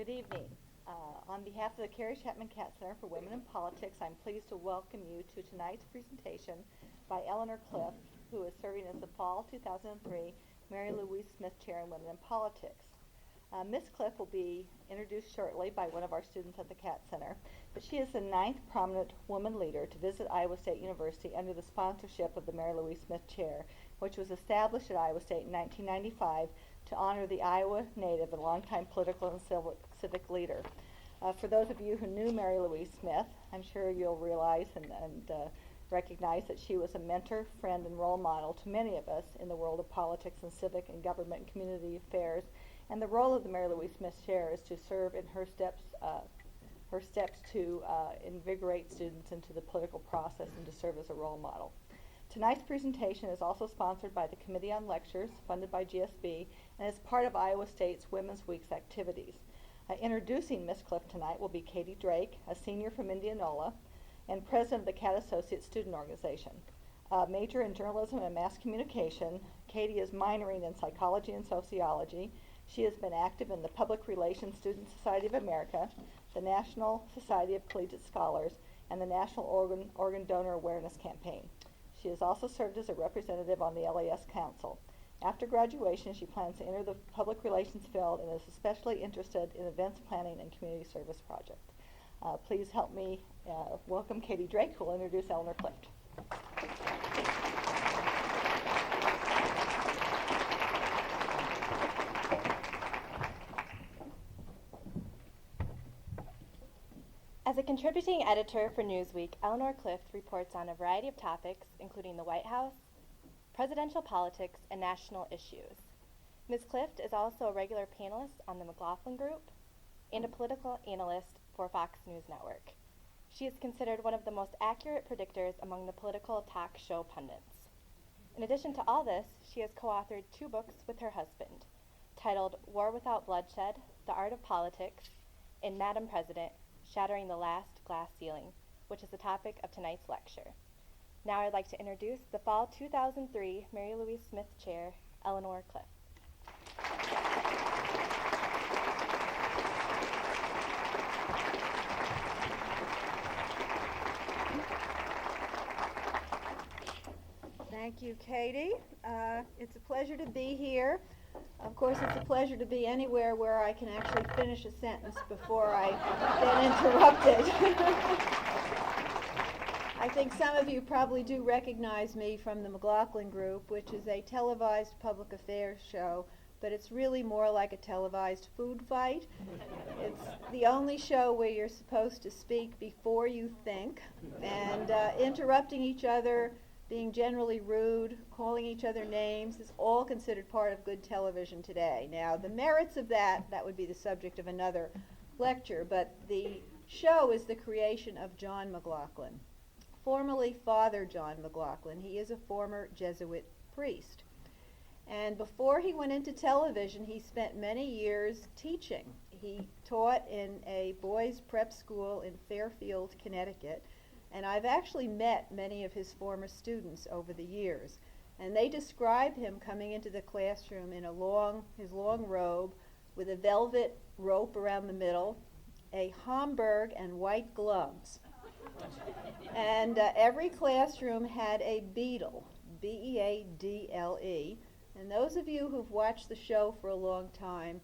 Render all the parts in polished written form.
Good evening. On behalf of the Carrie Chapman Cat Center for Women in Politics, I'm pleased to welcome you to tonight's presentation by Eleanor Cliff, who is serving as the Fall 2003 Mary Louise Smith Chair in Women in Politics. Ms. Cliff will be introduced shortly by one of our students at the Cat Center, but she is the 9th prominent woman leader to visit Iowa State University under the sponsorship of the Mary Louise Smith Chair, which was established at Iowa State in 1995 to honor the Iowa native and longtime political and civic leader. For those of you who knew Mary Louise Smith, I'm sure you'll realize and recognize that she was a mentor, friend, and role model to many of us in the world of politics and civic and government and community affairs. And the role of the Mary Louise Smith Chair is to serve in her steps to invigorate students into the political process and to serve as a role model. Tonight's presentation is also sponsored by the Committee on Lectures, funded by GSB, and is part of Iowa State's Women's Week's activities. Introducing Ms. Cliff tonight will be Katie Drake, a senior from Indianola and president of the Cat Associates Student Organization. Major in journalism and mass communication, Katie is minoring in psychology and sociology. She has been active in the Public Relations Student Society of America, the National Society of Collegiate Scholars, and the National Organ Donor Awareness Campaign. She has also served as a representative on the LAS Council. After graduation, she plans to enter the public relations field and is especially interested in events planning and community service projects. Please help me welcome Katie Drake, who will introduce Eleanor Cliff. As a contributing editor for Newsweek, Eleanor Clift reports on a variety of topics, including the White House, presidential politics, and national issues. Ms. Clift is also a regular panelist on the McLaughlin Group and a political analyst for Fox News Network. She is considered one of the most accurate predictors among the political talk show pundits. In addition to all this, she has co-authored 2 books with her husband, titled War Without Bloodshed, The Art of Politics, and Madam President, Shattering the Last Glass Ceiling, which is the topic of tonight's lecture. Now I'd like to introduce the Fall 2003 Mary Louise Smith Chair, Eleanor Cliff. Thank you, Katie. It's a pleasure to be here. Of course, it's a pleasure to be anywhere where I can actually finish a sentence before I get interrupted. I think some of you probably do recognize me from the McLaughlin Group, which is a televised public affairs show, but it's really more like a televised food fight. It's the only show where you're supposed to speak before you think, and interrupting each other, being generally rude, calling each other names is all considered part of good television today. Now, the merits of that would be the subject of another lecture, but the show is the creation of John McLaughlin, formerly Father John McLaughlin. He is a former Jesuit priest. And before he went into television, he spent many years teaching. He taught in a boys' prep school in Fairfield, Connecticut, and I've actually met many of his former students over the years. And they describe him coming into the classroom in his long robe with a velvet rope around the middle, a Homburg, and white gloves. And every classroom had a beadle, B-E-A-D-L-E. And those of you who've watched the show for a long time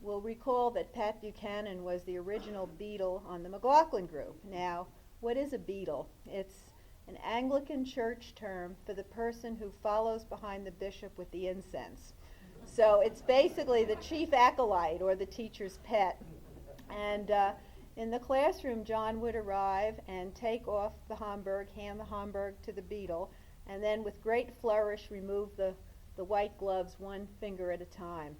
will recall that Pat Buchanan was the original beadle on the McLaughlin Group. Now, what is a beadle? It's an Anglican church term for the person who follows behind the bishop with the incense. So it's basically the chief acolyte or the teacher's pet. And in the classroom, John would arrive and take off the Homburg, hand the Homburg to the beadle, and then with great flourish remove the white gloves one finger at a time.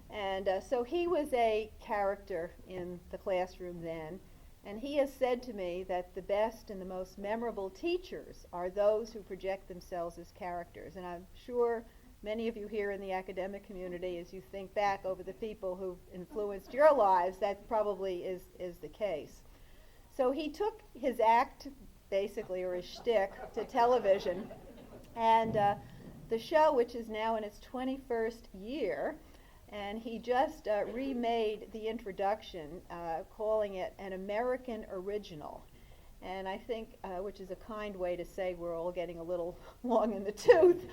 And so he was a character in the classroom then. And he has said to me that the best and the most memorable teachers are those who project themselves as characters. And I'm sure many of you here in the academic community, as you think back over the people who've influenced your lives, that probably is the case. So he took his act, basically, or his shtick, to television. And the show, which is now in its 21st year, And he just remade the introduction, calling it an American original. And I think, which is a kind way to say we're all getting a little long in the tooth.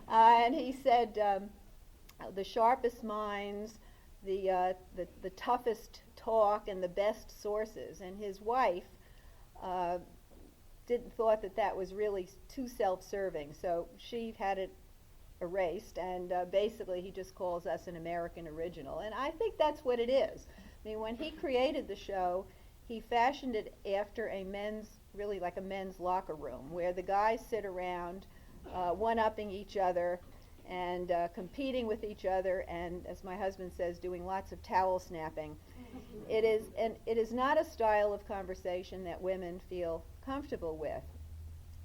And he said, the sharpest minds, the toughest talk, and the best sources. And his wife thought that was really too self-serving, so she had it erased, and basically he just calls us an American original. And I think that's what it is. I mean, when he created the show, he fashioned it after really like a men's locker room, where the guys sit around one-upping each other and competing with each other, and as my husband says, doing lots of towel snapping. It is not a style of conversation that women feel comfortable with.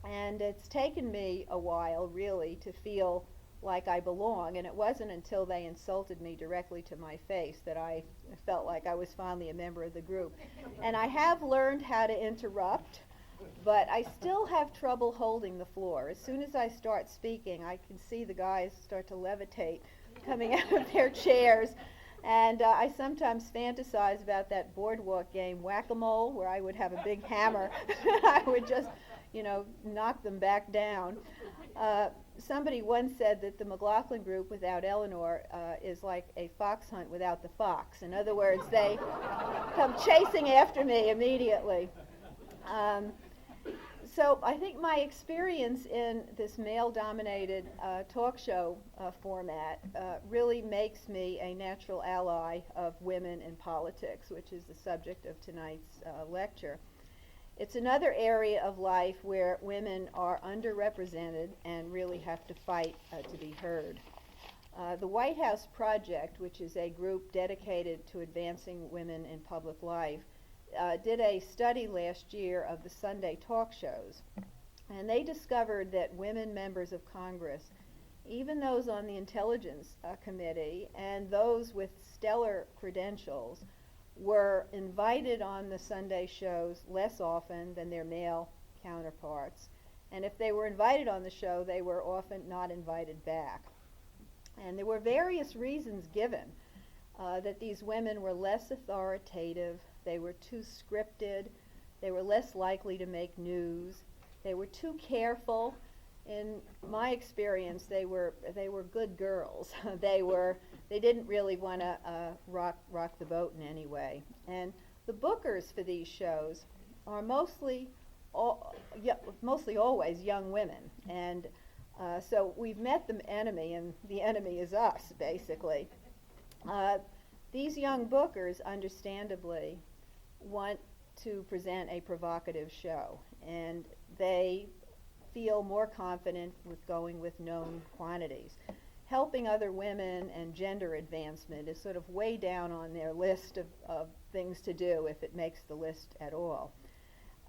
And it's taken me a while, really, to feel like I belong, and it wasn't until they insulted me directly to my face that I felt like I was finally a member of the group. And I have learned how to interrupt, but I still have trouble holding the floor. As soon as I start speaking, I can see the guys start to levitate coming out of their chairs. And I sometimes fantasize about that boardwalk game, Whack-A-Mole, where I would have a big hammer. I would just, knock them back down. Somebody once said that the McLaughlin group without Eleanor is like a fox hunt without the fox. In other words, they come chasing after me immediately. So I think my experience in this male-dominated talk show format really makes me a natural ally of women in politics, which is the subject of tonight's lecture. It's another area of life where women are underrepresented and really have to fight to be heard. The White House Project, which is a group dedicated to advancing women in public life, did a study last year of the Sunday talk shows, and they discovered that women members of Congress, even those on the Intelligence Committee and those with stellar credentials, were invited on the Sunday shows less often than their male counterparts. And if they were invited on the show, they were often not invited back. And there were various reasons given that these women were less authoritative, they were too scripted, they were less likely to make news, they were too careful. In my experience, they were good girls. They didn't really want to rock the boat in any way. And the bookers for these shows are mostly always young women. And so we've met the enemy, and the enemy is us, basically. These young bookers, understandably, want to present a provocative show, and they feel more confident with going with known quantities. Helping other women and gender advancement is sort of way down on their list of things to do, if it makes the list at all.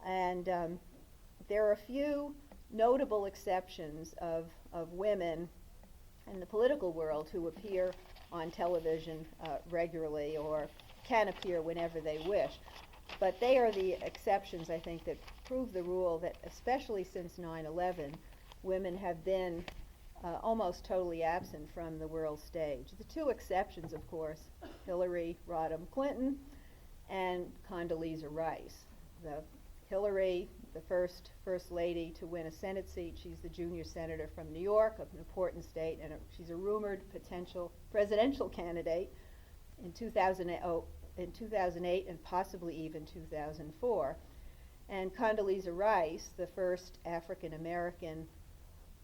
And there are a few notable exceptions of women in the political world who appear on television regularly or can appear whenever they wish. But they are the exceptions, I think, that prove the rule that, especially since 9/11, women have been almost totally absent from the world stage. The two exceptions, of course, Hillary Rodham Clinton and Condoleezza Rice. Hillary, the first lady to win a Senate seat. She's the junior senator from New York, an important state, and she's a rumored potential presidential candidate in 2008 and possibly even 2004. And Condoleezza Rice, the first African American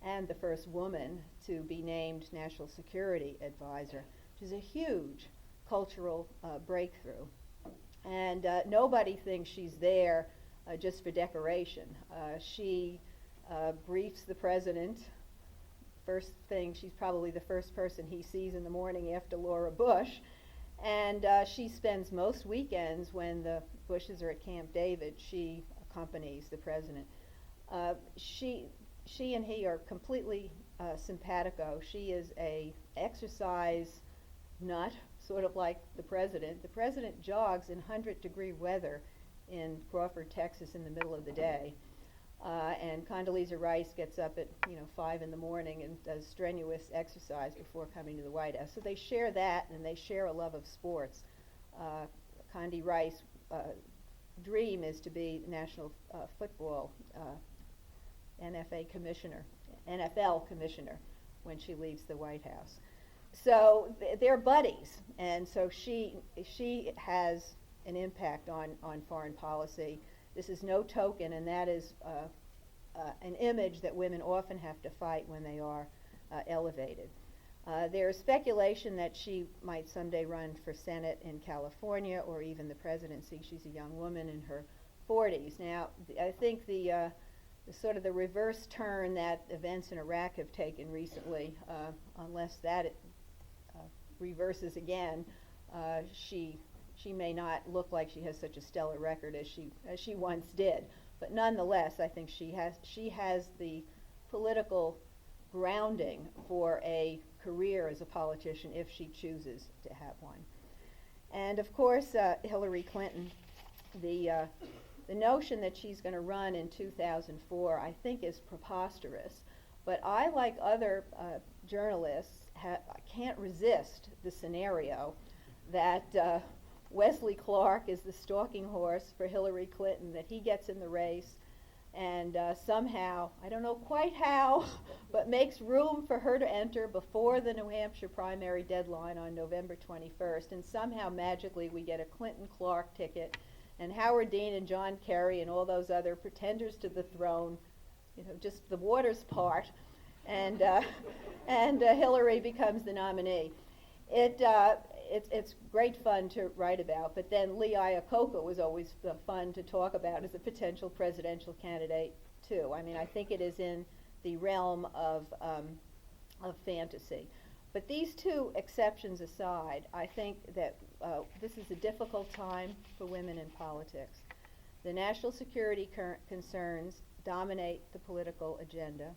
and the first woman to be named National Security Advisor, which is a huge cultural breakthrough. And nobody thinks she's there just for decoration. She briefs the president. First thing, she's probably the first person he sees in the morning after Laura Bush. And she spends most weekends when the Bushes are at Camp David. She accompanies the president. She and he are completely simpatico. She is a exercise nut, sort of like the president. The president jogs in 100-degree weather in Crawford, Texas, in the middle of the day. And Condoleezza Rice gets up at 5 in the morning and does strenuous exercise before coming to the White House. So they share that, and they share a love of sports. Condi Rice's dream is to be National Football NFL commissioner when she leaves the White House. So they're buddies, and so she has an impact on foreign policy. This is no token, and that is an image that women often have to fight when they are elevated. There is speculation that she might someday run for Senate in California or even the presidency. She's a young woman in her 40s. Now, I think the sort of the reverse turn that events in Iraq have taken recently, unless that reverses again, she may not look like she has such a stellar record as she once did. But nonetheless, I think she has the political grounding for a career as a politician if she chooses to have one. And of course, Hillary Clinton, the notion that she's going to run in 2004, I think, is preposterous. But I, like other journalists, can't resist the scenario that Wesley Clark is the stalking horse for Hillary Clinton, that he gets in the race and somehow, I don't know quite how, but makes room for her to enter before the New Hampshire primary deadline on November 21st, and somehow magically we get a Clinton-Clark ticket, and Howard Dean and John Kerry and all those other pretenders to the throne, just the waters part, and Hillary becomes the nominee. It's great fun to write about, but then Lee Iacocca was always fun to talk about as a potential presidential candidate too. I mean, I think it is in the realm of fantasy. But these two exceptions aside, I think that this is a difficult time for women in politics. The national security concerns dominate the political agenda.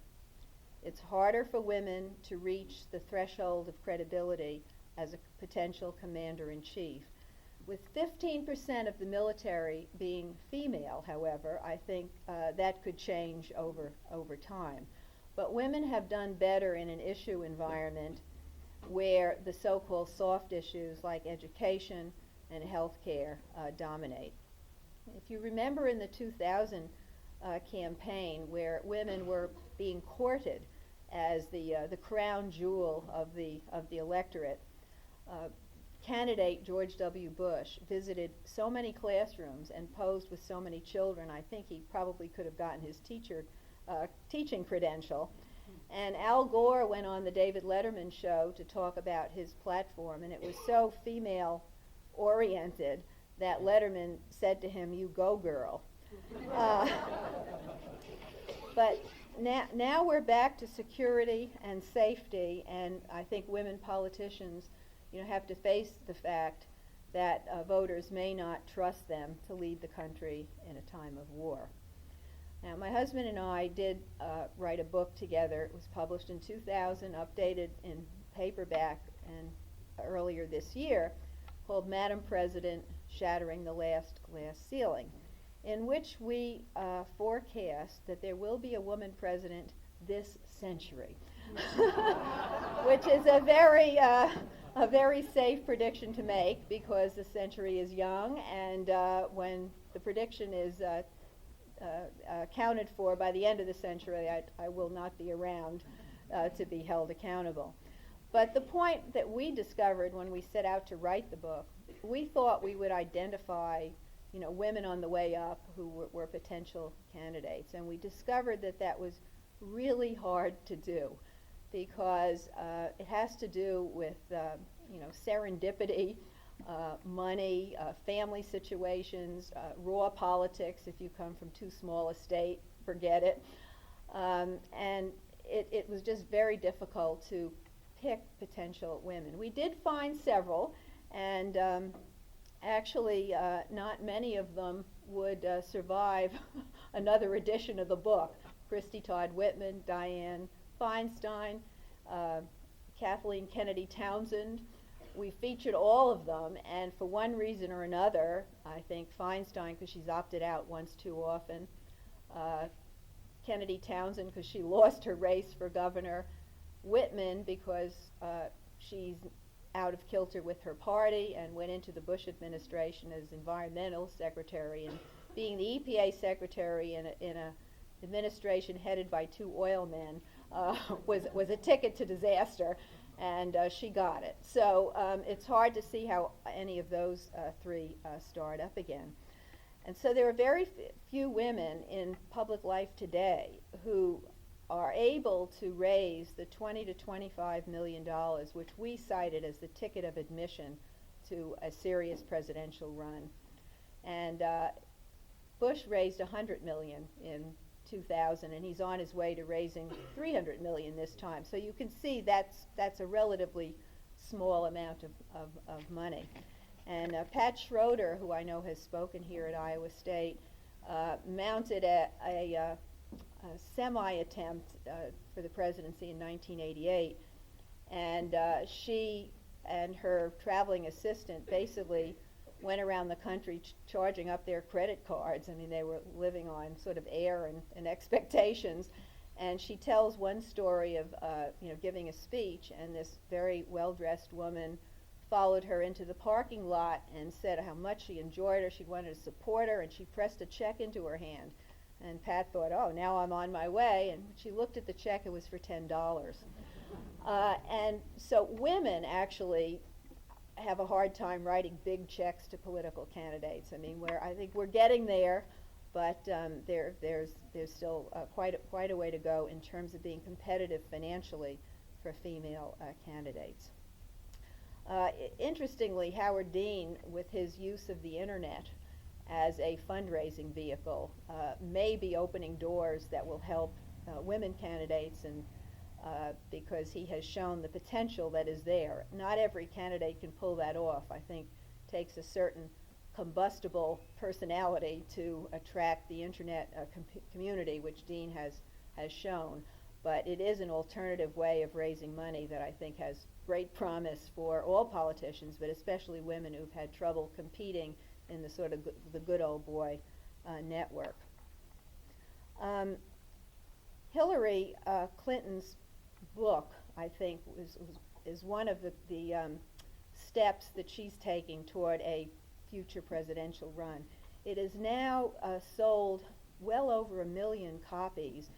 It's harder for women to reach the threshold of credibility as a potential commander-in-chief. With 15% of the military being female, however, I think that could change over time. But women have done better in an issue environment where the so-called soft issues like education and health care dominate. If you remember in the 2000 campaign, where women were being courted as the crown jewel of the electorate, candidate George W. Bush visited so many classrooms and posed with so many children, I think he probably could have gotten his teaching credential. And Al Gore went on the David Letterman show to talk about his platform, and it was so female-oriented that Letterman said to him, "You go, girl." But now we're back to security and safety, and I think women politicians have to face the fact that voters may not trust them to lead the country in a time of war. Now, my husband and I did write a book together. It was published in 2000, updated in paperback and earlier this year, called Madam President, Shattering the Last Glass Ceiling, in which we forecast that there will be a woman president this century, which is a very safe prediction to make, because the century is young, and when the prediction is accounted for by the end of the century, I will not be around to be held accountable. But the point that we discovered when we set out to write the book, we thought we would identify women on the way up who were potential candidates, and we discovered that that was really hard to do, because it has to do with serendipity, money, family situations, raw politics. If you come from too small a state, forget it. And it was just very difficult to pick potential women. We did find several, and actually not many of them would survive another edition of the book. Christy Todd Whitman, Dianne Feinstein, Kathleen Kennedy Townsend. We featured all of them, and for one reason or another, I think Feinstein, because she's opted out once too often, Kennedy Townsend because she lost her race for governor, Whitman because she's out of kilter with her party and went into the Bush administration as environmental secretary, and being the EPA secretary in a administration headed by two oil men was a ticket to disaster, and she got it. So it's hard to see how any of those three start up again. And so there are very few women in public life today who are able to raise the $20 to $25 million, which we cited as the ticket of admission to a serious presidential run. And Bush raised $100 million in 2000, and he's on his way to raising $300 million this time. So you can see that's a relatively small amount of money. And Pat Schroeder, who I know has spoken here at Iowa State, mounted a semi-attempt for the presidency in 1988, and she and her traveling assistant basically went around the country charging up their credit cards. I mean, they were living on sort of air and expectations. And she tells one story of giving a speech, and this very well-dressed woman followed her into the parking lot and said how much she enjoyed her, she wanted to support her, and she pressed a check into her hand. And Pat thought, oh, now I'm on my way. And when she looked at the check, it was for $10. And so women actually have a hard time writing big checks to political candidates. I mean, I think we're getting there, but there's still quite a way to go in terms of being competitive financially for female candidates. Interestingly, Howard Dean, with his use of the internet as a fundraising vehicle, may be opening doors that will help women candidates, and because he has shown the potential that is there. Not every candidate can pull that off. I think it takes a certain combustible personality to attract the internet community, which Dean has shown. But it is an alternative way of raising money that I think has great promise for all politicians, but especially women who've had trouble competing in the sort of the good old boy network. Hillary Clinton's book, I think, is one of the steps that she's taking toward a future presidential run. It is now sold well over 1 million copies,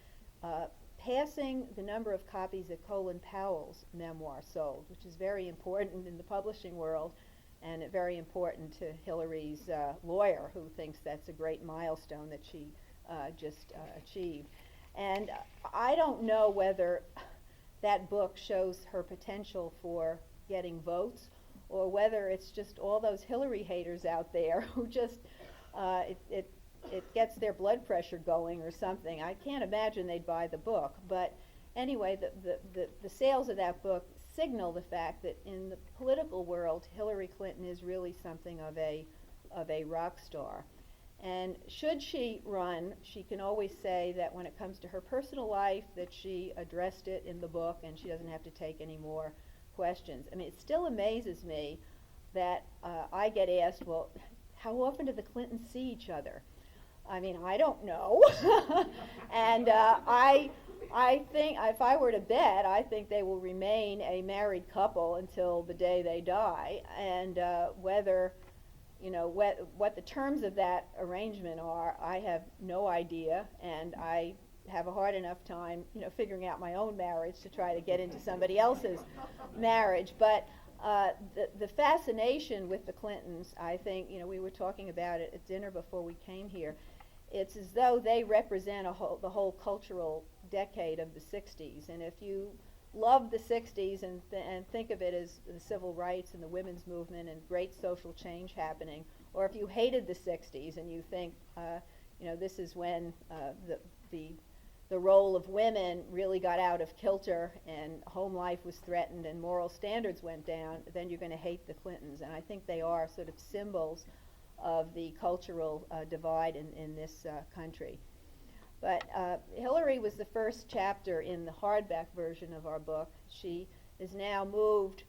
passing the number of copies that Colin Powell's memoir sold, which is very important in the publishing world, and very important to Hillary's lawyer, who thinks that's a great milestone that she just achieved. And I don't know whether that book shows her potential for getting votes, or whether it's just all those Hillary haters out there who just, it gets their blood pressure going or something. I can't imagine they'd buy the book. But anyway, the sales of that book signal the fact that in the political world, Hillary Clinton is really something of a rock star. And should she run, she can always say that when it comes to her personal life, that she addressed it in the book and she doesn't have to take any more questions. I mean, it still amazes me that I get asked, well, how often do the Clintons see each other? I mean, I don't know. And I think, if I were to bet, I think they will remain a married couple until the day they die. And whether, what the terms of that arrangement are, I have no idea. And I have a hard enough time, figuring out my own marriage to try to get into somebody else's marriage. But the fascination with the Clintons, I think, we were talking about it at dinner before we came here. It's as though they represent the whole cultural decade of the 60s. And if you love the 60s and think of it as the civil rights and the women's movement and great social change happening, or if you hated the 60s and you think, this is when the role of women really got out of kilter and home life was threatened and moral standards went down, then you're going to hate the Clintons. And I think they are sort of symbols of the cultural divide in this country. But Hillary was the first chapter in the hardback version of our book. She is now moved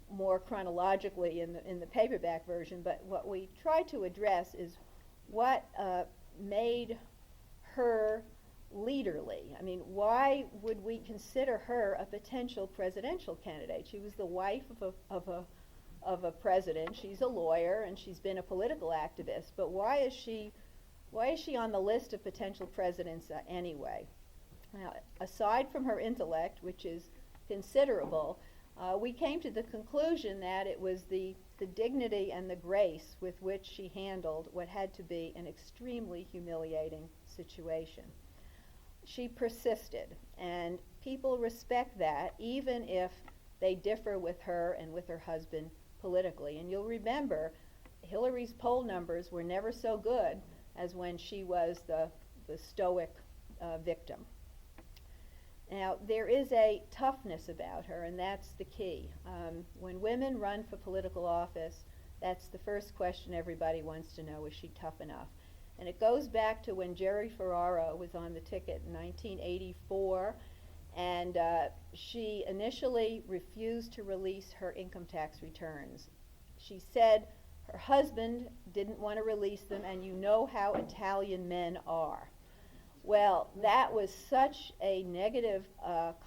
more chronologically in the paperback version, but what we try to address is what made her lead leaderly. I mean, why would we consider her a potential presidential candidate? She was the wife of a president. She's a lawyer and she's been a political activist. But why is she on the list of potential presidents anyway? Now, aside from her intellect, which is considerable, we came to the conclusion that it was the dignity and the grace with which she handled what had to be an extremely humiliating situation. She persisted, and people respect that, even if they differ with her and with her husband politically. And you'll remember, Hillary's poll numbers were never so good as when she was the stoic victim. Now, there is a toughness about her, and that's the key. When women run for political office, that's the first question everybody wants to know: is she tough enough? And it goes back to when Jerry Ferraro was on the ticket in 1984, and she initially refused to release her income tax returns. She said her husband didn't want to release them, and you know how Italian men are. Well, that was such a negative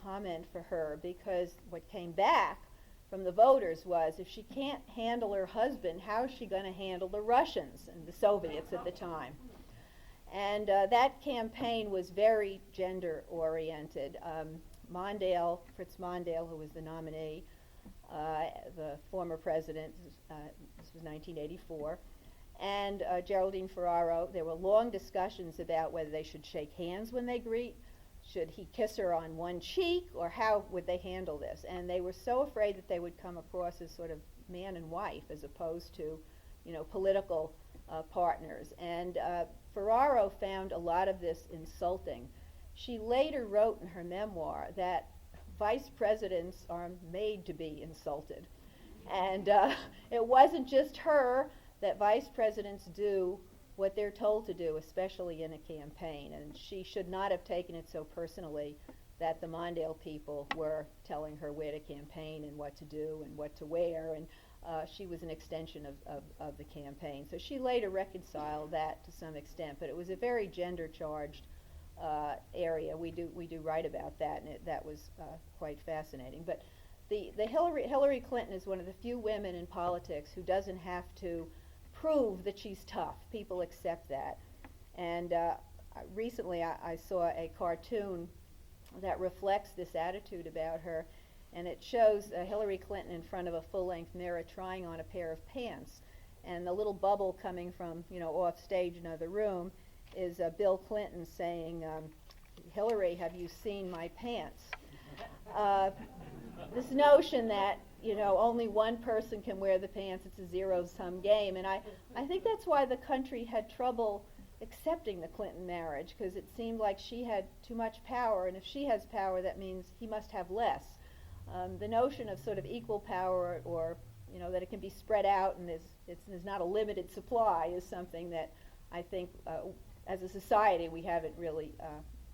comment for her, because what came back from the voters was, if she can't handle her husband, how is she going to handle the Russians and the Soviets at the time? And that campaign was very gender-oriented. Fritz Mondale, who was the nominee, the former president, this was 1984, and Geraldine Ferraro, there were long discussions about whether they should shake hands when they greet, should he kiss her on one cheek, or how would they handle this. And they were so afraid that they would come across as sort of man and wife as opposed to, political partners. And Ferraro found a lot of this insulting. She later wrote in her memoir that vice presidents are made to be insulted. And it wasn't just her, that vice presidents do what they're told to do, especially in a campaign. And she should not have taken it so personally that the Mondale people were telling her where to campaign and what to do and what to wear. And she was an extension of the campaign. So she later reconciled that to some extent, but it was a very gender-charged area. We do write about that, and that was quite fascinating. But the Hillary Clinton is one of the few women in politics who doesn't have to prove that she's tough. People accept that. And recently I saw a cartoon that reflects this attitude about her, and it shows Hillary Clinton in front of a full-length mirror trying on a pair of pants. And the little bubble coming from, off stage in another room is Bill Clinton saying, Hillary, have you seen my pants? This notion that only one person can wear the pants, it's a zero-sum game. And I think that's why the country had trouble accepting the Clinton marriage, because it seemed like she had too much power, and if she has power, that means he must have less. The notion of sort of equal power, or that it can be spread out and there's not a limited supply, is something that I think as a society we haven't really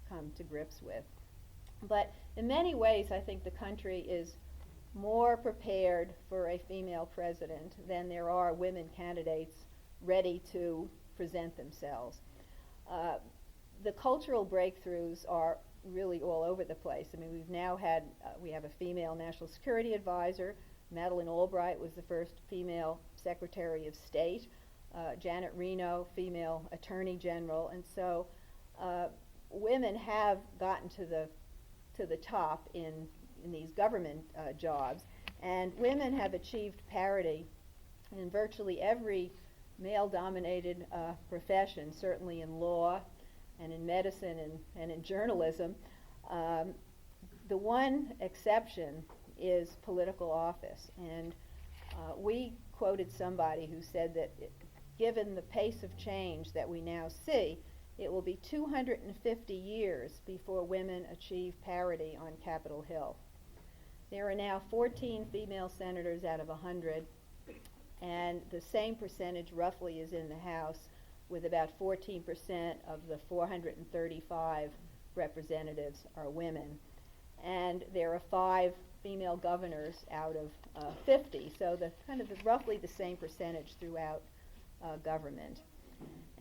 come to grips with. But in many ways, I think the country is more prepared for a female president than there are women candidates ready to present themselves. The cultural breakthroughs are really all over the place. I mean, we've now had, we have a female national security advisor. Madeleine Albright was the first female Secretary of State. Janet Reno, female Attorney General. And so women have gotten to the top in these government jobs, and women have achieved parity in virtually every male-dominated profession, certainly in law and in medicine and in journalism. The one exception is political office, and we quoted somebody who said that given the pace of change that we now see, it will be 250 years before women achieve parity on Capitol Hill. There are now 14 female senators out of 100, and the same percentage roughly is in the House, with about 14% of the 435 representatives are women. And there are 5 female governors out of 50, so roughly the same percentage throughout government.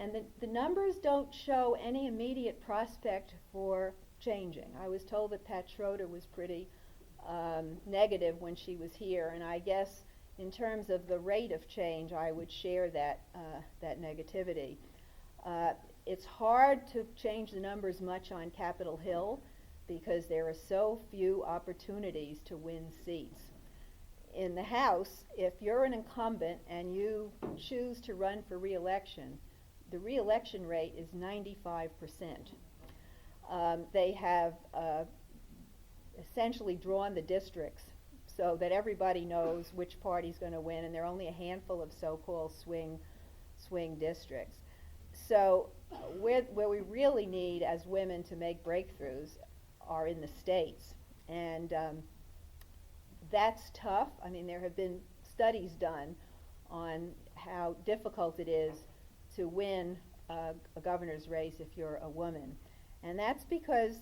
And the numbers don't show any immediate prospect for changing. I was told that Pat Schroeder was pretty negative when she was here, and I guess in terms of the rate of change, I would share that negativity. It's hard to change the numbers much on Capitol Hill because there are so few opportunities to win seats. In the House, if you're an incumbent and you choose to run for re-election, the re-election rate is 95%. They have essentially drawn the districts so that everybody knows which party's going to win, and there are only a handful of so-called swing districts. So where we really need as women to make breakthroughs are in the states, and that's tough. I mean, there have been studies done on how difficult it is to win a governor's race if you're a woman, and that's because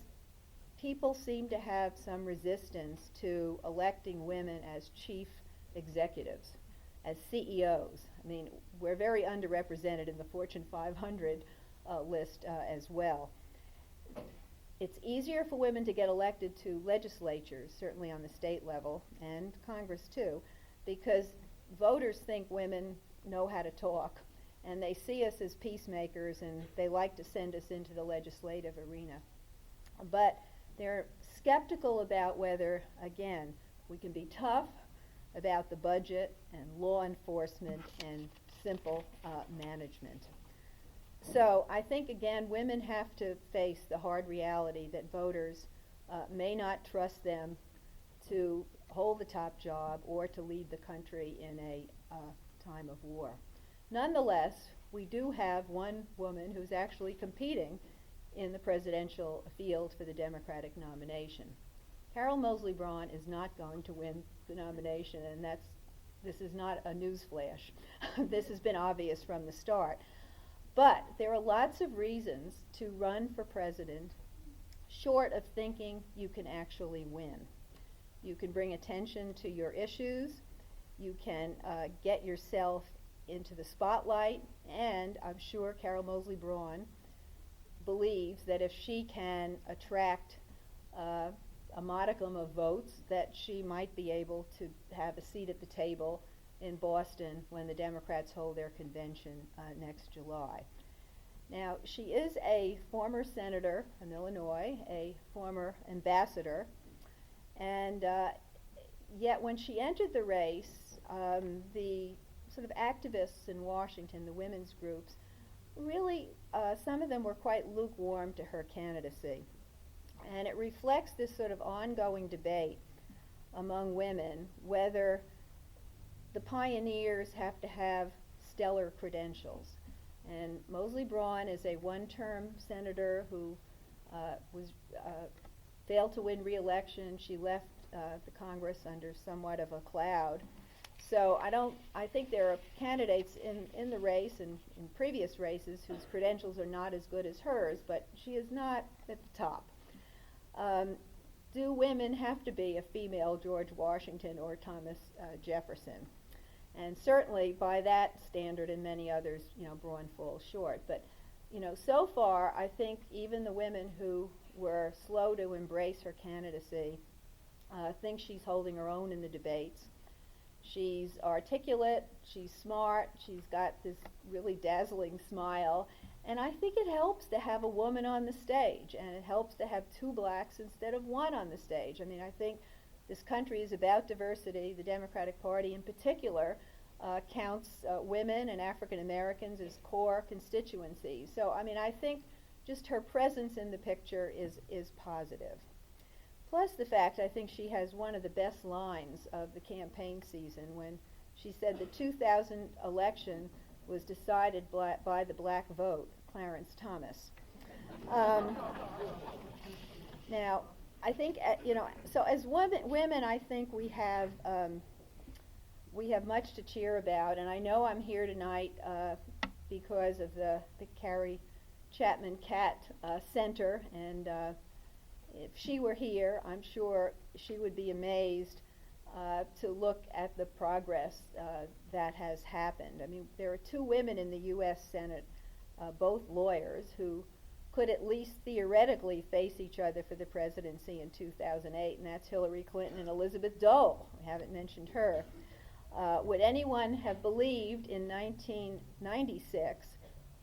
people seem to have some resistance to electing women as chief executives, as CEOs. I mean, we're very underrepresented in the Fortune 500 list as well. It's easier for women to get elected to legislatures, certainly on the state level, and Congress too, because voters think women know how to talk, and they see us as peacemakers, and they like to send us into the legislative arena. But they're skeptical about whether, again, we can be tough about the budget and law enforcement and simple management. So I think, again, women have to face the hard reality that voters may not trust them to hold the top job or to lead the country in a time of war. Nonetheless, we do have one woman who's actually competing in the presidential field for the Democratic nomination. Carol Moseley Braun is not going to win the nomination, and this is not a news flash. This has been obvious from the start. But there are lots of reasons to run for president short of thinking you can actually win. You can bring attention to your issues, you can get yourself into the spotlight, and I'm sure Carol Moseley Braun believes that if she can attract a modicum of votes, that she might be able to have a seat at the table in Boston when the Democrats hold their convention next July. Now, she is a former senator from Illinois, a former ambassador, and yet when she entered the race, the sort of activists in Washington, the women's groups, really, some of them were quite lukewarm to her candidacy. And it reflects this sort of ongoing debate among women whether the pioneers have to have stellar credentials. And Moseley Braun is a one-term senator who failed to win re-election. She left the Congress under somewhat of a cloud. So I think there are candidates in the race and in previous races whose credentials are not as good as hers, but she is not at the top. Do women have to be a female George Washington or Thomas Jefferson? And certainly by that standard and many others, Braun falls short. But, so far, I think even the women who were slow to embrace her candidacy think she's holding her own in the debates. She's articulate, she's smart, she's got this really dazzling smile, and I think it helps to have a woman on the stage, and it helps to have two blacks instead of one on the stage. I mean, I think this country is about diversity. The Democratic Party in particular counts women and African Americans as core constituencies. So, I mean, I think just her presence in the picture is positive. Plus the fact I think she has one of the best lines of the campaign season when she said the 2000 election was decided by the black vote, Clarence Thomas. Now, I think, so as women, I think we have much to cheer about, and I know I'm here tonight because of the Carrie Chapman Catt Center, and if she were here, I'm sure she would be amazed to look at the progress that has happened. I mean, there are two women in the U.S. Senate both lawyers who could at least theoretically face each other for the presidency in 2008, and that's Hillary Clinton and Elizabeth Dole. We haven't mentioned her. Would anyone have believed in 1996,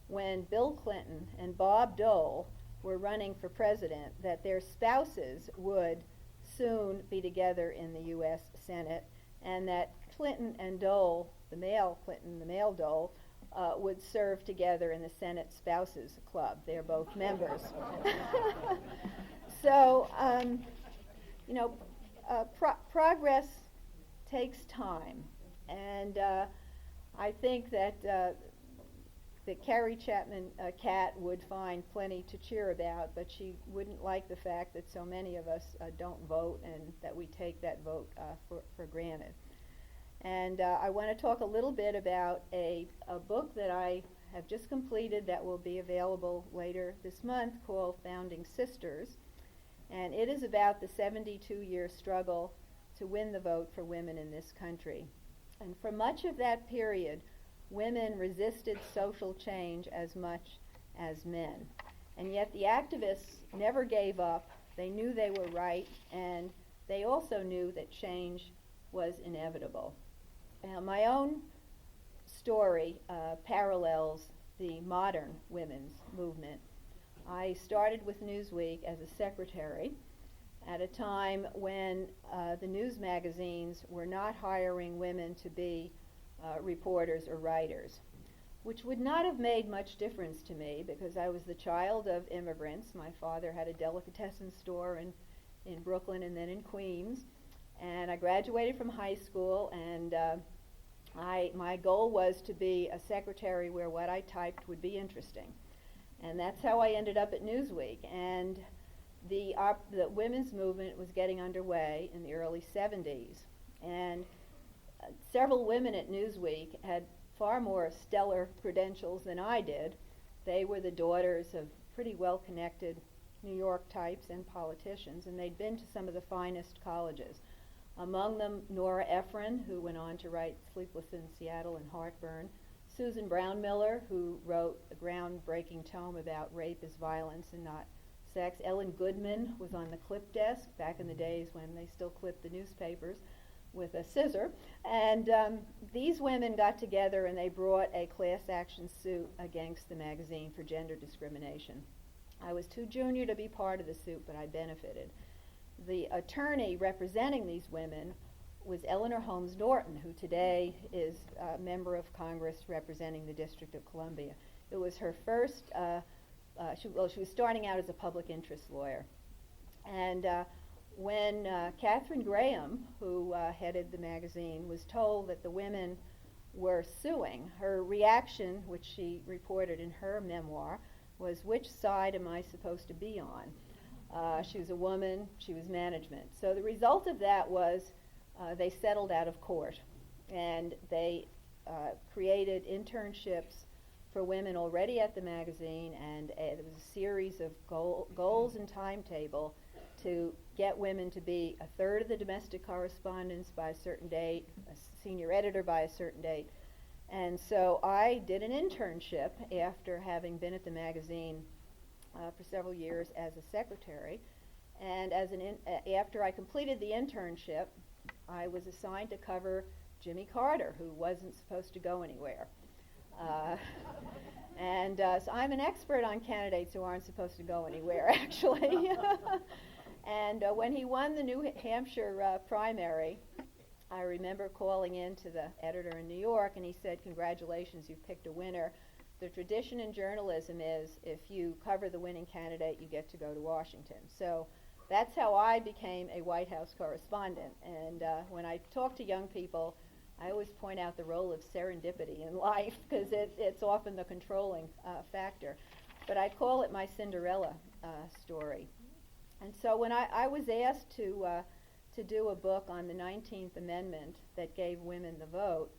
when Bill Clinton and Bob Dole were running for president, that their spouses would soon be together in the U.S. Senate, and that Clinton and Dole, the male Clinton, the male Dole, would serve together in the Senate Spouses Club. They're both members. So, progress takes time, and I think that Carrie Chapman Catt would find plenty to cheer about, but she wouldn't like the fact that so many of us don't vote and that we take that vote for granted. And I want to talk a little bit about a book that I have just completed that will be available later this month called Founding Sisters. And it is about the 72-year struggle to win the vote for women in this country. And for much of that period, women resisted social change as much as men. And yet the activists never gave up. They knew they were right, and they also knew that change was inevitable. Now, my own story parallels the modern women's movement. I started with Newsweek as a secretary at a time when the news magazines were not hiring women to be reporters or writers, which would not have made much difference to me because I was the child of immigrants. My father had a delicatessen store in Brooklyn and then in Queens, and I graduated from high school, and my goal was to be a secretary where what I typed would be interesting. And that's how I ended up at Newsweek. And the women's movement was getting underway in the early 70s. And several women at Newsweek had far more stellar credentials than I did. They were the daughters of pretty well-connected New York types and politicians, and they'd been to some of the finest colleges. Among them, Nora Ephron, who went on to write Sleepless in Seattle and Heartburn, Susan Brownmiller, who wrote a groundbreaking tome about rape as violence and not sex. Ellen Goodman was on the clip desk back in the days when they still clipped the newspapers with a scissor. And these women got together and they brought a class action suit against the magazine for gender discrimination. I was too junior to be part of the suit, but I benefited. The attorney representing these women was Eleanor Holmes Norton, who today is a member of Congress representing the District of Columbia. It was her first, she was starting out as a public interest lawyer. And when Katharine Graham, who headed the magazine, was told that the women were suing, her reaction, which she reported in her memoir, was, which side am I supposed to be on? She was a woman, she was management. So the result of that was they settled out of court, and they created internships for women already at the magazine, and there was a series of goals and timetable to get women to be a third of the domestic correspondents by a certain date, a senior editor by a certain date. And so I did an internship after having been at the magazine for several years as a secretary. And as after I completed the internship, I was assigned to cover Jimmy Carter, who wasn't supposed to go anywhere. So I'm an expert on candidates who aren't supposed to go anywhere, actually. And when he won the New Hampshire primary, I remember calling in to the editor in New York, and he said, "Congratulations, you've picked a winner. The tradition in journalism is if you cover the winning candidate, you get to go to Washington." So that's how I became a White House correspondent. And when I talk to young people, I always point out the role of serendipity in life, because it's often the controlling factor. But I call it my Cinderella story. And so when I was asked to do a book on the 19th Amendment that gave women the vote,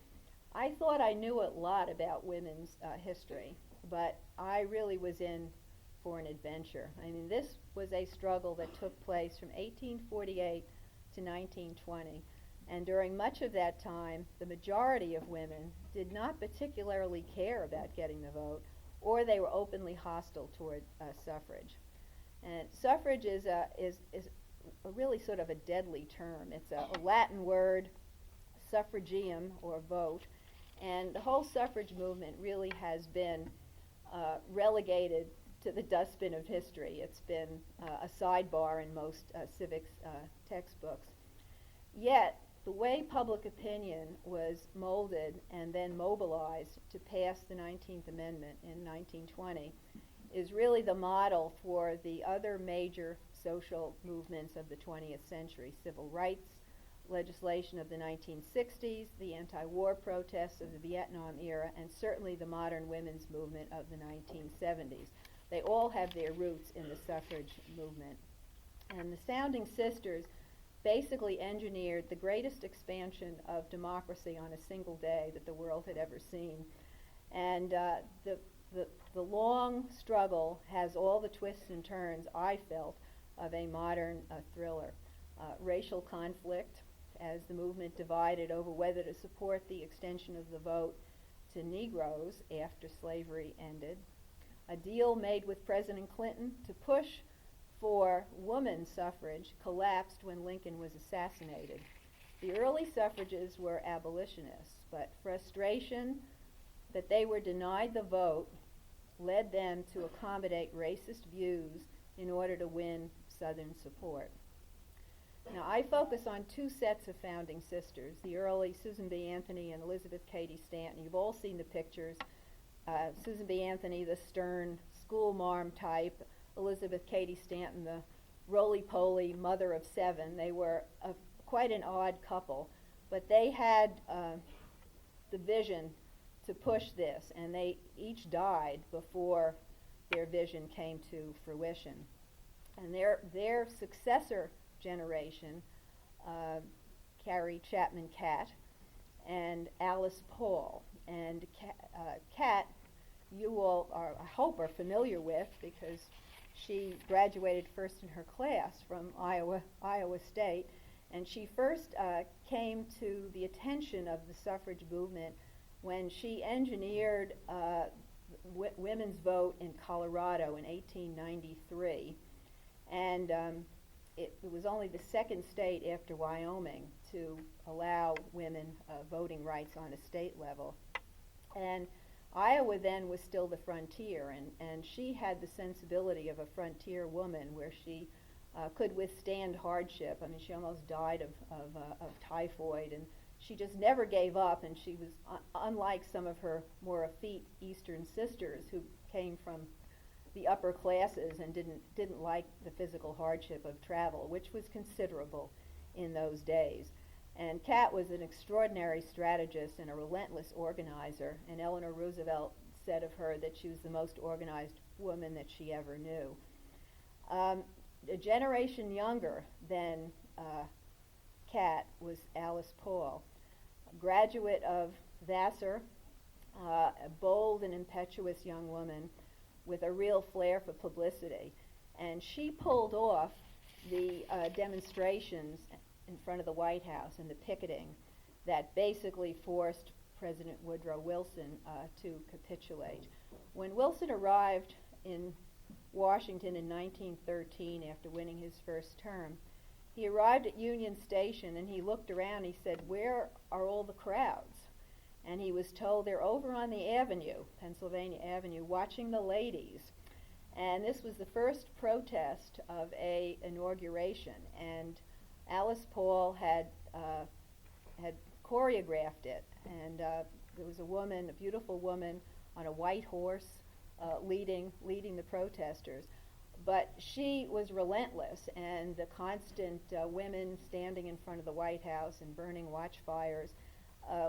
I thought I knew a lot about women's history, but I really was in for an adventure. I mean, this was a struggle that took place from 1848 to 1920, and during much of that time, the majority of women did not particularly care about getting the vote. or they were openly hostile toward suffrage. And suffrage is a really sort of a deadly term. It's a Latin word, suffragium, or vote, and the whole suffrage movement really has been relegated to the dustbin of history. It's been a sidebar in most civics textbooks. Yet, the way public opinion was molded and then mobilized to pass the 19th Amendment in 1920 is really the model for the other major social movements of the 20th century: civil rights legislation of the 1960s, the anti-war protests of the Vietnam era, and certainly the modern women's movement of the 1970s. They all have their roots in the suffrage movement. And the Founding Sisters basically engineered the greatest expansion of democracy on a single day that the world had ever seen. And the long struggle has all the twists and turns, I felt, of a modern thriller. Racial conflict, as the movement divided over whether to support the extension of the vote to Negroes after slavery ended. A deal made with President Clinton to push for women's suffrage collapsed when Lincoln was assassinated. The early suffragists were abolitionists, but frustration that they were denied the vote led them to accommodate racist views in order to win Southern support. Now, I focus on two sets of Founding Sisters, the early Susan B. Anthony and Elizabeth Cady Stanton. You've all seen the pictures. Susan B. Anthony, the stern school marm type; Elizabeth Cady Stanton, the roly-poly mother of seven. They were quite an odd couple, but they had the vision to push this, and they each died before their vision came to fruition. And their successor generation, Carrie Chapman Catt and Alice Paul. And Catt, you all I hope are familiar with, because she graduated first in her class from Iowa State, and she first came to the attention of the suffrage movement when she engineered women's vote in Colorado in 1893. And it was only the second state after Wyoming to allow women voting rights on a state level. And Iowa then was still the frontier, and she had the sensibility of a frontier woman, where she could withstand hardship. I mean, she almost died of typhoid, and she just never gave up, and she was unlike some of her more effete Eastern sisters who came from the upper classes and didn't like the physical hardship of travel, which was considerable in those days. And Catt was an extraordinary strategist and a relentless organizer, and Eleanor Roosevelt said of her that she was the most organized woman that she ever knew. A generation younger than Catt was Alice Paul, a graduate of Vassar, a bold and impetuous young woman with a real flair for publicity. And she pulled off the demonstrations in front of the White House and the picketing that basically forced President Woodrow Wilson to capitulate. When Wilson arrived in Washington in 1913 after winning his first term, he arrived at Union Station and he looked around. He said, "Where are all the crowds?" And he was told, "They're over on the avenue, Pennsylvania Avenue, watching the ladies." And this was the first protest of a inauguration, and Alice Paul had choreographed it, and there was a woman, a beautiful woman, on a white horse, leading the protesters. But she was relentless, and the constant women standing in front of the White House and burning watchfires.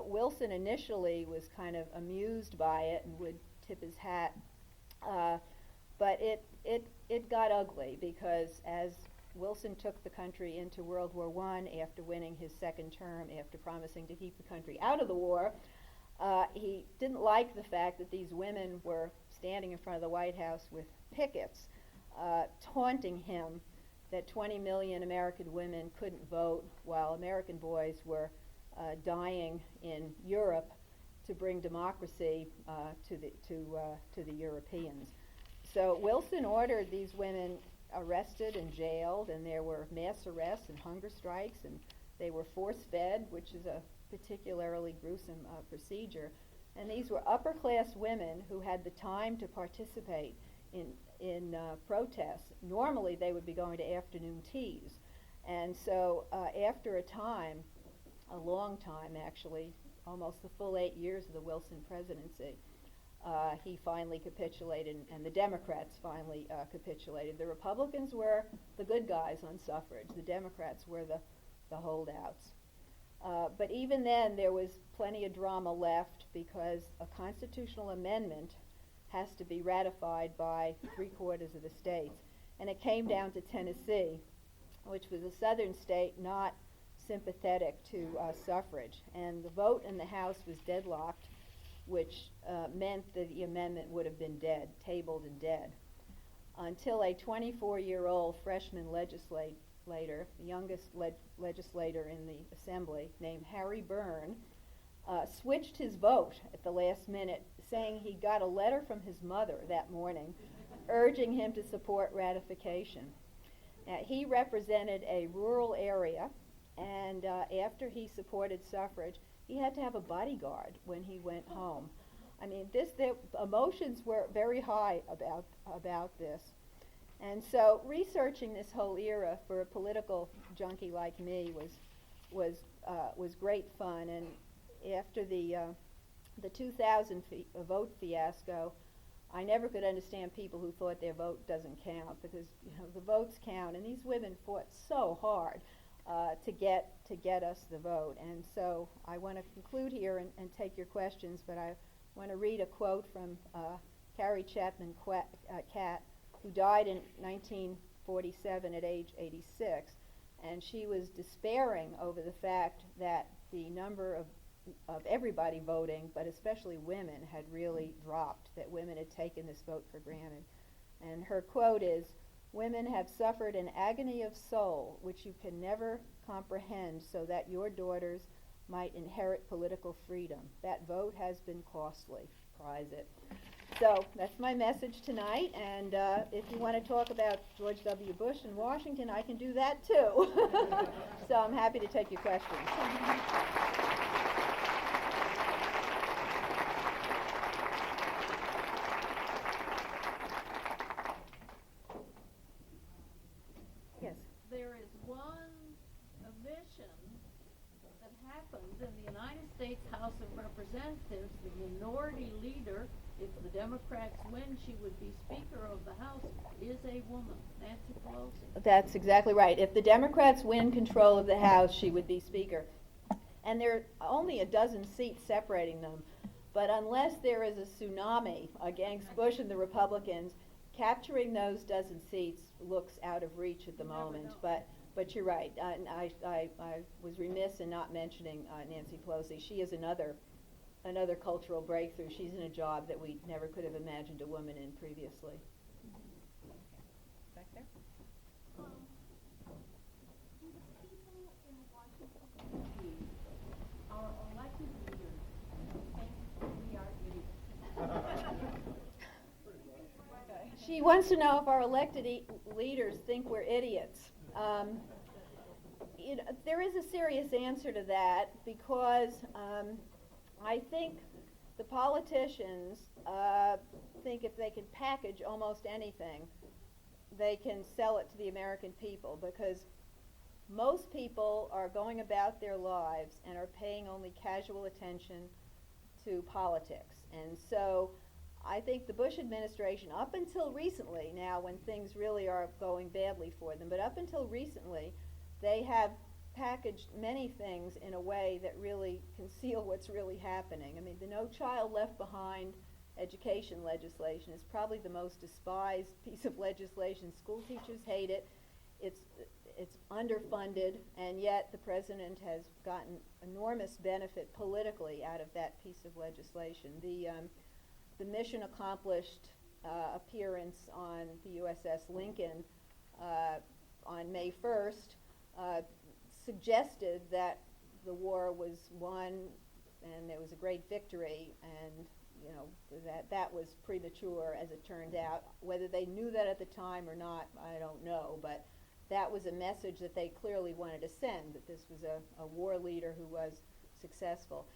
Wilson initially was kind of amused by it and would tip his hat, but it got ugly, because as Wilson took the country into World War I after winning his second term, after promising to keep the country out of the war, he didn't like the fact that these women were standing in front of the White House with pickets, taunting him that 20 million American women couldn't vote while American boys were dying in Europe to bring democracy to the Europeans. So Wilson ordered these women arrested and jailed, and there were mass arrests and hunger strikes, and they were force-fed, which is a particularly gruesome procedure. And these were upper-class women who had the time to participate in protests. Normally, they would be going to afternoon teas. And so after a time, a long time actually, almost the full 8 years of the Wilson presidency, he finally capitulated, and the Democrats finally capitulated. The Republicans were the good guys on suffrage. The Democrats were the holdouts. But even then, there was plenty of drama left because a constitutional amendment has to be ratified by 3/4 of the states. And it came down to Tennessee, which was a southern state not sympathetic to suffrage. And the vote in the House was deadlocked, which meant that the amendment would have been dead, tabled and dead, until a 24-year-old freshman legislator, the youngest legislator in the Assembly, named Harry Byrne, switched his vote at the last minute, saying he got a letter from his mother that morning urging him to support ratification. Now, he represented a rural area, and after he supported suffrage, he had to have a bodyguard when he went home. I mean, the emotions were very high about this. And so researching this whole era for a political junkie like me was great fun. And after the 2000 vote fiasco, I never could understand people who thought their vote doesn't count, because the votes count, and these women fought so hard to get us the vote. And so I want to conclude here and take your questions, but I want to read a quote from Carrie Chapman Catt, who died in 1947 at age 86, and she was despairing over the fact that the number of everybody voting, but especially women, had really dropped, that women had taken this vote for granted. And her quote is, "Women have suffered an agony of soul which you can never comprehend, so that your daughters might inherit political freedom. That vote has been costly. Prize it." So that's my message tonight, and if you want to talk about George W. Bush and Washington, I can do that too. So I'm happy to take your questions. Yes. There is one omission that happened in the United States House of Representatives. The minority leader, if the Democrats win, she would be Speaker of the House, is a woman, Nancy Pelosi. That's exactly right. If the Democrats win control of the House, she would be Speaker. And there are only a dozen seats separating them. But unless there is a tsunami against Bush and the Republicans, capturing those dozen seats looks out of reach at the You never moment. know. But you're right. I was remiss in not mentioning Nancy Pelosi. She is another cultural breakthrough. She's in a job that we never could have imagined a woman in previously. Back there? Do the people in Washington, D.C., our elected leaders, think we are idiots? She wants to know if our elected leaders think we're idiots. There is a serious answer to that, because I think the politicians think if they can package almost anything, they can sell it to the American people, because most people are going about their lives and are paying only casual attention to politics. And so I think the Bush administration, up until recently, now when things really are going badly for them, but up until recently, they have packaged many things in a way that really conceal what's really happening. I mean, the No Child Left Behind education legislation is probably the most despised piece of legislation. School teachers hate it. It's underfunded, and yet the president has gotten enormous benefit politically out of that piece of legislation. The mission accomplished appearance on the USS Lincoln on May 1st suggested that the war was won and it was a great victory, and you know, that was premature as it turned out. Whether they knew that at the time or not, I don't know, but that was a message that they clearly wanted to send, that this was a war leader who was successful.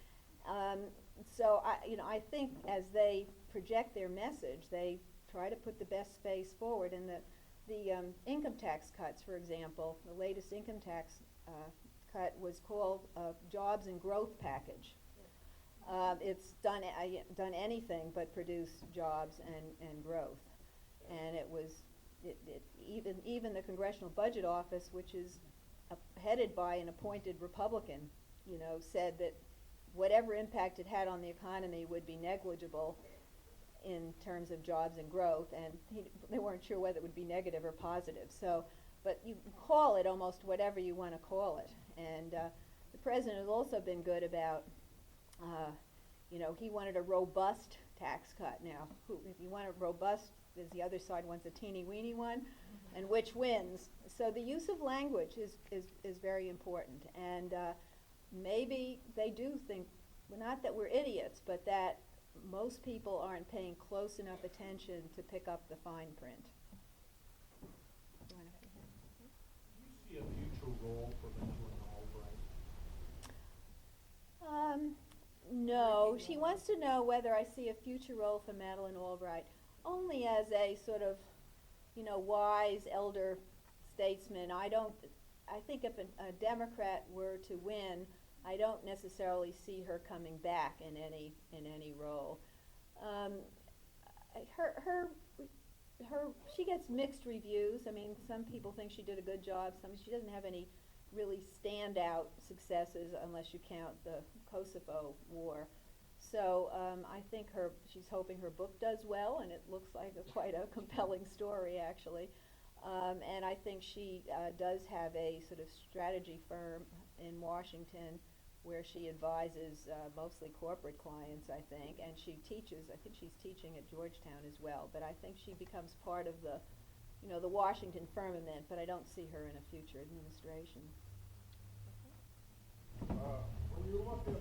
So I think as they project their message, they try to put the best face forward. And the income tax cuts, for example, the latest income tax cut was called Jobs and Growth Package. It's done anything but produce jobs and growth, and it was even the Congressional Budget Office, which is headed by an appointed Republican, said that whatever impact it had on the economy would be negligible in terms of jobs and growth, and they weren't sure whether it would be negative or positive. So, but you can call it almost whatever you want to call it. And the president has also been good about, he wanted a robust tax cut. Now, if you want a robust, the other side wants a teeny-weeny one, and which wins? So the use of language is very important. And maybe they do think, well, not that we're idiots, but that most people aren't paying close enough attention to pick up the fine print. Do you see a future role for Madeleine Albright? No, she wants to know whether I see a future role for Madeleine Albright, only as a sort of, wise elder statesman. I think if a Democrat were to win, I don't necessarily see her coming back in any role. She gets mixed reviews. I mean, some people think she did a good job. She doesn't have any really standout successes unless you count the Kosovo War. So I think she's hoping her book does well, and it looks like quite a compelling story, actually. And I think she does have a sort of strategy firm in Washington where she advises mostly corporate clients, I think, and she teaches. I think she's teaching at Georgetown as well. But I think she becomes part of the Washington firmament, but I don't see her in a future administration. When you look at